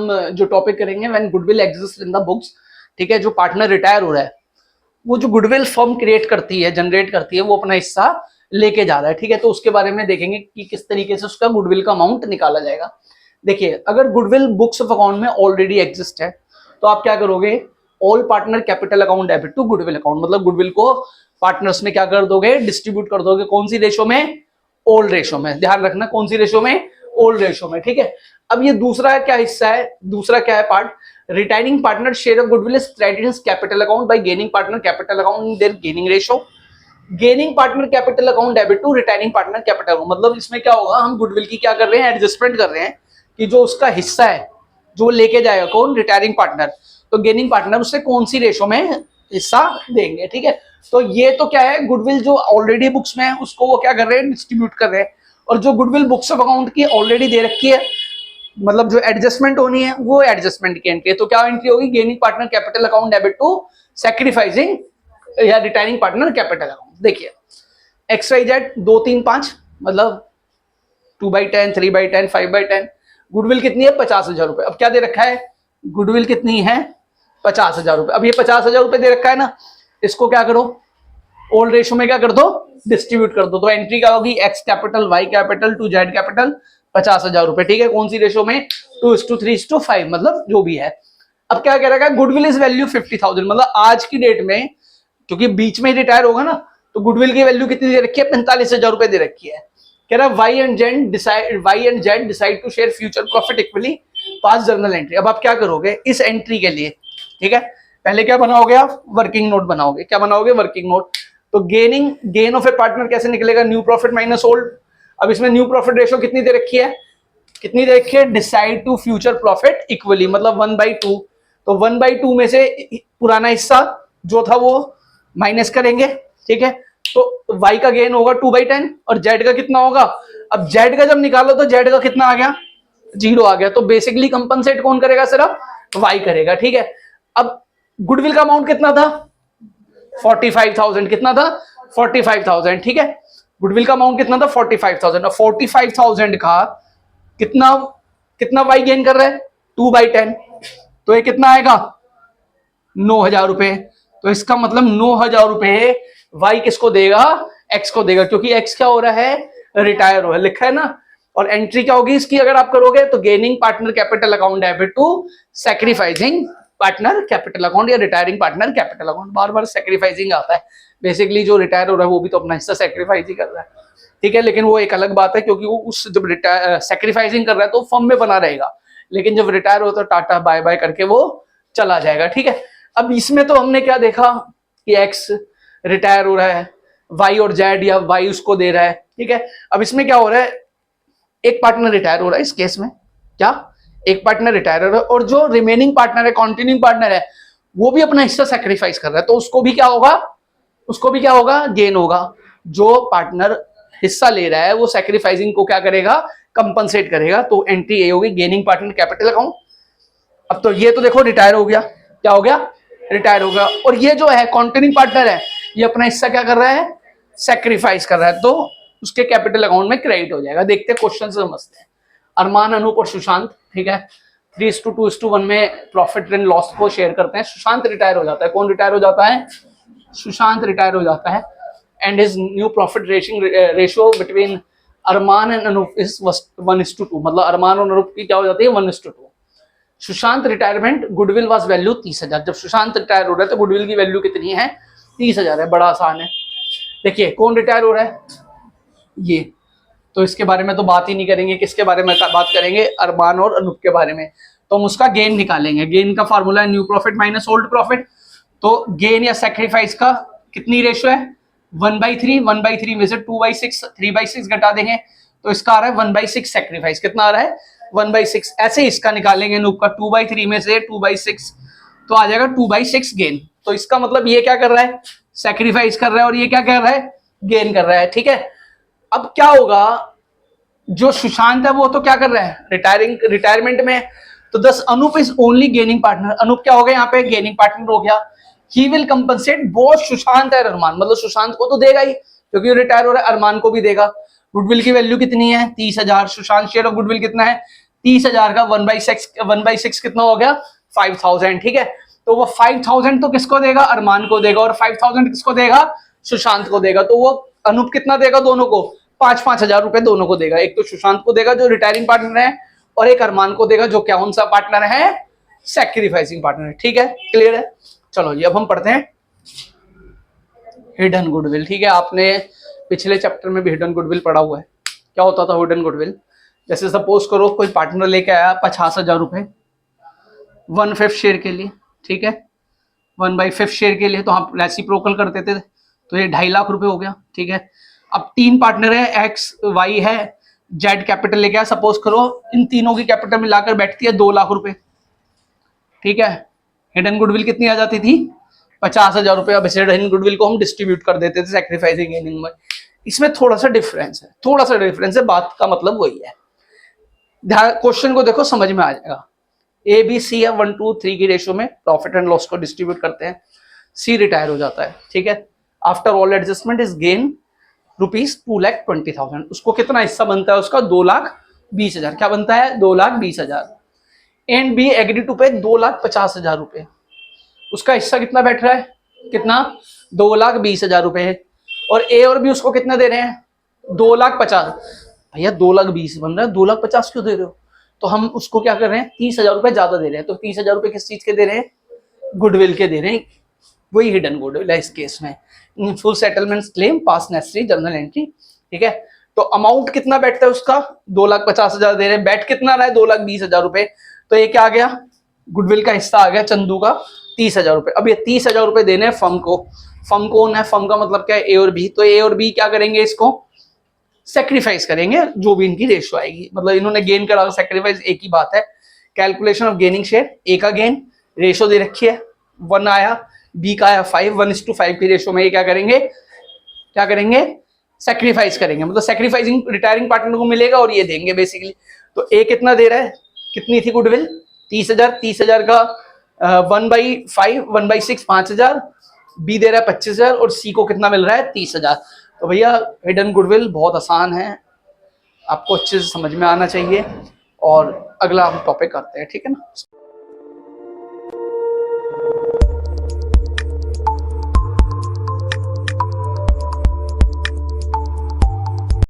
हम जो टॉपिक करेंगे when goodwill exist in the books, ठीक है। जो पार्टनर रिटायर हो रहा है वो जो गुडविल फर्म क्रिएट करती है, जनरेट करती है, वो अपना हिस्सा लेके जा रहा है, ठीक है। तो उसके बारे में देखेंगे कि किस तरीके से उसका गुडविल का अमाउंट निकाला जाएगा। देखिए, अगर गुडविल बुक्स ऑफ अकाउंट में ऑलरेडी एग्जिस्ट है तो आप क्या करोगे, all partner capital account debit to goodwill account, मतलब गुडविल को पार्टनर्स में क्या कर दोगे, डिस्ट्रीब्यूट कर दोगे। कौन सी रेशो में, ओल्ड रेशो में, ध्यान रखना कौन सी रेशो में, ओल्ड रेशो में, ठीक है। अब ये दूसरा क्या हिस्सा है, दूसरा क्या है part, retiring partner share of goodwill is credited in capital account by gaining partner capital account in their gaining ratio, gaining partner capital account debit to retiring partner capital account. मतलब इसमें क्या होगा, हम गुडविल की क्या कर रहे हैं, एडजस्टमेंट कर रहे हैं कि जो उसका हिस्सा है जो लेके जाएगा कौन, रिटायरिंग पार्टनर, तो गेनिंग पार्टनर उससे कौन सी रेशो में हिस्सा देंगे, ठीक है। तो ये तो क्या है, गुडविल जो ऑलरेडी बुक्स में है उसको वो क्या कर रहे हैं, डिस्ट्रीब्यूट कर रहे हैं, और जो गुडविल बुक्स ऑफ अकाउंट की ऑलरेडी दे रखी है, मतलब जो एडजस्टमेंट होनी है वो एडजस्टमेंट की एंट्री है। तो क्या एंट्री होगी, gaining partner capital account debit to sacrificing या रिटायरिंग पार्टनर कैपिटल अकाउंट। देखिए XYZ 2 3 5 मतलब 2/10, 3/10, 5/10, गुडविल कितनी है, 50,000 रुपए। अब क्या दे रखा है, गुडविल कितनी है, 50,000 रुपए। अब ये 50,000 रुपए दे रखा है ना, इसको क्या करो, ओल्ड रेशो में क्या कर दो, डिस्ट्रीब्यूट कर दो। तो एंट्री क्या होगी, X capital Y capital to Z capital 50,000 रुपए, ठीक है। कौन सी रेशो में, 2:3:5, मतलब जो भी है। अब क्या कह रहा है, गुडविल इज वैल्यू 50,000, मतलब आज की डेट में, क्योंकि बीच में रिटायर होगा ना, तो गुडविल की वैल्यू कितनी दे रखी है, 45,000 रुपए दे रखी है। कह रहा है Y and Z decide to share future profit equally, pass journal entry. अब आप क्या करोगे इस एंट्री के लिए, ठीक है, पहले क्या बनाओगे आप, वर्किंग नोट बनाओगे। क्या बनाओगे, वर्किंग नोट। तो गेन ऑफ ए पार्टनर कैसे निकलेगा, न्यू प्रॉफिट माइनस ओल्ड। अब इसमें न्यू प्रॉफिट रेशो कितनी दे रखी है, कितनी दे रखी है, decide to future profit equally, मतलब 1/2। तो 1/2 में से पुराना हिस्सा जो था वो माइनस करेंगे, ठीक है। तो y का गेन होगा 2/10 और z का कितना होगा, अब z का जब निकालो तो z का कितना आ गया, 0 आ गया। तो बेसिकली कंपनसेट कौन करेगा, सिर्फ y करेगा, ठीक है। अब गुडविल का अमाउंट कितना था, 45,000, कितना था, 45,000, ठीक है। गुडविल का अमाउंट कितना था, 45,000, और 45,000 का कितना कितना y गेन कर रहा है, 2/10, तो ये कितना आएगा, 9,000 रुपए। तो इसका मतलब 9,000 रुपए y किसको देगा, x को देगा, क्योंकि x क्या हो रहा है, रिटायर हो रहा है, लिखा है ना। और एंट्री क्या होगी इसकी अगर आप करोगे, तो gaining partner capital account debit to sacrificing partner capital account या रिटायरिंग पार्टनर कैपिटल अकाउंट। बार बार सैक्रिफाइसिंग आता है, बेसिकली जो रिटायर हो रहा है वो भी तो अपना हिस्सा सैक्रिफाइस ही कर रहा है, ठीक है। लेकिन वो एक अलग बात है, क्योंकि वो उस जब सैक्रिफाइसिंग कर रहा है तो फर्म में बना रहेगा, लेकिन जब रिटायर हो तो टाटा बाय बाय करके वो चला जाएगा, ठीक है। अब इसमें तो हमने क्या देखा कि एक्स रिटायर हो रहा है, वाई और जेड या वाई उसको दे रहा है, ठीक है। अब इसमें क्या हो रहा है, एक पार्टनर रिटायर हो रहा है इस केस में, क्या, एक पार्टनर रिटायर हो रहा है, और जो रिमेनिंग पार्टनर है, कंटिन्यूइंग पार्टनर है, वो भी अपना हिस्सा सैक्रिफाइस कर रहा है, तो उसको भी क्या होगा, उसको भी क्या होगा, गेन होगा। जो पार्टनर हिस्सा ले रहा है वो सैक्रिफाइसिंग को क्या करेगा, कंपनसेट करेगा। तो एंट्री ए होगी, गेनिंग पार्टनर कैपिटल अकाउंट। अब तो ये तो देखो रिटायर हो गया, क्या हो गया, रिटायर हो गया। और ये जो है कंटिन्यूइंग पार्टनर है, ये अपना हिस्सा क्या कर रहा है, सैक्रिफाइस कर रहा है, तो उसके कैपिटल अकाउंट में क्रेडिट हो जाएगा। देखते हैं क्वेश्चन समझते हैं। अरमान, अनूप और सुशांत, ठीक है, 3:2:1 में प्रॉफिट एंड लॉस को शेयर करते हैं। सुशांत रिटायर हो जाता है, कौन रिटायर हो जाता है, सुशांत रिटायर हो जाता है, and his new profit ratio between Arman and Anoop is 1:2, मतलब अरमान और अनूप की क्या हो जाती है, 1:2। Sushant retirement, goodwill was value 30,000। जब सुशांत रिटायर हो रहा है तो गुडविल की वैल्यू कितनी है, 30,000 है। बड़ा आसान है, देखिए कौन रिटायर हो रहा है, ये, तो इसके बारे में तो बात ही नहीं करेंगे, किसके बारे में बात करेंगे, अरमान और अनूप के बारे में। तो हम उसका गेन निकालेंगे, गेन का फार्मूला है new profit minus old profit. तो गेन या सैक्रिफाइस का कितनी रेशो है, 1/3, 1/3 में से 2/6, 3/6 घटा देंगे तो इसका आ रहा है 1/6 सैक्रिफाइस। कितना आ रहा है, 1/6। ऐसे इसका निकालेंगे अनूप का, 2/3 में से 2/6 तो आ जाएगा 2/6 गेन। तो इसका मतलब ये क्या कर रहा है, सैक्रिफाइस कर रहा है, और ये क्या कर रहा है, गेन कर रहा है, ठीक है। अब क्या होगा, जो सुशांत है वो तो क्या कर रहा है, रिटायरमेंट में, तो thus Anoop is only gaining partner. Anoop क्या हो गया यहाँ पे, गेनिंग पार्टनर हो गया। He will compensate both Sushant और अरमान, मतलब सुशांत को तो देगा ही क्योंकि रिटायर हो रहा है, अरमान को भी देगा। गुडविल की वैल्यू कितनी है, 30,000। सुशांत शेयर ऑफ गुडविल कितना है, 30,000 का 1/6 कितना हो गया 5,000, ठीक है। तो वो 5,000 तो किसको देगा, अरमान को देगा, और 5,000 किसको देगा, सुशांत को देगा। तो वो अनूप कितना देगा दोनों को, 5,000 रुपए दोनों को देगा। एक तो सुशांत को देगा जो रिटायरिंग पार्टनर है, और एक अरमान को देगा जो क्या कौन सा पार्टनर है, सैक्रिफाइसिंग पार्टनर है, ठीक है, क्लियर है। चलो जी अब हम पढ़ते हैं हिडन गुडविल, ठीक है। आपने पिछले चैप्टर में भी हिडन गुडविल पढ़ा हुआ है। क्या होता था हिडन गुडविल, जैसे सपोज करो कोई पार्टनर लेके आया 50,000 रुपए 1/5 शेयर के लिए, ठीक है, 1/5 शेयर के लिए, तो हम रेसिप्रोकल करते थे, तो ये 2.5 लाख रुपए हो गया, ठीक है। अब 3 पार्टनर है, एक्स वाई है, जेड कैपिटल लेके आया, सपोज करो इन तीनों की कैपिटल मिलाकर बैठती है 2 लाख रुपए, ठीक है। हिडन गुडविल कितनी आ जाती थी, 50,000 रुपए। अब इस हिडन गुडविल को हम डिस्ट्रीब्यूट कर देते थे सैक्रिफाइसिंग गेनिंग में। इसमें थोड़ा सा डिफरेंस है, थोड़ा सा डिफरेंस है, बात का मतलब वही है। क्वेश्चन को देखो समझ में आ जाएगा। ए बी सी है 1 2 3 की रेशियो में प्रॉफिट एंड लॉस को डिस्ट्रीब्यूट करते हैं। सी रिटायर हो जाता है, ठीक है। After all adjustment is gain ₹2,20,000। उसको कितना हिस्सा बनता है, उसका 2,20,000। क्या बनता है, 2,20,000। एंड बी एग्री टू पे 2,50,000 रुपए। उसका हिस्सा कितना बैठ रहा है, कितना, 2,20,000 रुपए है। और ए और बी उसको कितना दे रहे हैं, 2,50,000। भैया 2,20,000 बन रहा है, 2,50,000 क्यों दे रहे हो। तो हम उसको क्या कर रहे हैं, 30,000 रुपए ज्यादा दे रहे हैं। तो 30,000 रुपए किस चीज के दे रहे हैं, गुडविल के दे रहे हैं। वही हिडन गुडविल है इस केस में। फुल सेटलमेंट क्लेम पास नेसेसरी जर्नल एंट्री, ठीक है। तो अमाउंट कितना बैठता है उसका, 2,50,000 दे रहे हैं, बैठ कितना रहा है, 2,20,000 रुपए। तो ये क्या आ गया, गुडविल का हिस्सा आ गया चंदू का 30,000 रुपए। अब ये 30,000 रुपए देने हैं फर्म को। फर्म कौन है, फर्म का मतलब क्या है, ए और बी। तो ए और बी क्या करेंगे, इसको सेक्रीफाइस करेंगे, जो भी इनकी रेशियो आएगी। मतलब इन्होंने गेन करा, सेक्रीफाइस एक ही बात है। कैलकुलेशन ऑफ गेनिंग शेयर, ए का गेन रेशियो दे रखी है 1 आया, बी का आया 5, 1:5 की रेशियो में ये क्या करेंगे सेक्रीफाइस करेंगे। मतलब सेक्रीफाइसिंग रिटायरिंग पार्टनर को मिलेगा और ये देंगे बेसिकली। तो ए कितना दे रहा है, कितनी थी गुडविल 30,000, 30,000 का 1/5 1/6 5,000, बी दे रहा है 25,000 और सी को कितना मिल रहा है 30,000। तो भैया हिडन गुडविल बहुत आसान है, आपको अच्छे से समझ में आना चाहिए। और अगला हम टॉपिक करते हैं, ठीक है ना।